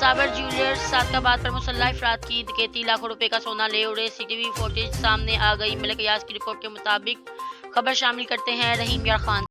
साबर ज्वेलर्स सादकाबाद पर मुसल्लह अफराद की डकैती, लाखों रुपए का सोना ले उड़े। सीसीटीवी फुटेज सामने आ गई। मलिक यास की रिपोर्ट के मुताबिक खबर शामिल करते हैं रहीम यार खान।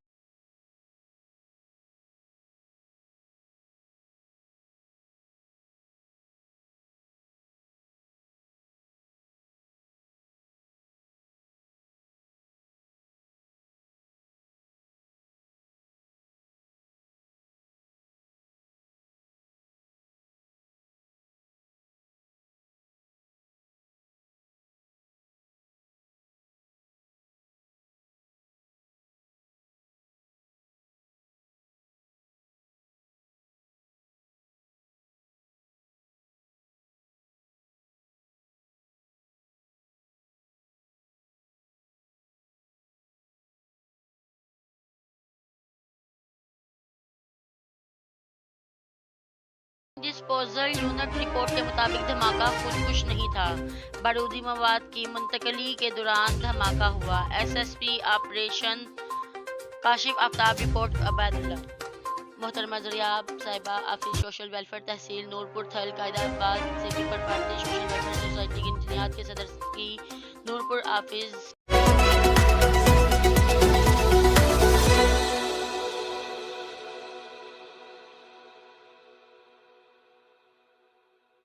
डिस्पोजल यूनिट रिपोर्ट के मुताबिक धमाका खुदकुश नहीं था, बारूदी मवाद की मुंतकली के दौरान धमाका हुआ। SSP operation Kashif Aftab report Obaidullah. मोहतरमा जरियाब साहिबा ऑफिस सोशल वेलफेयर तहसील नूरपुर थल कायदाबाद से पेपर भारतीय सोशल वेलफेयर सोसाइटी की इंतजामिया के सदर की नूरपुर ऑफिस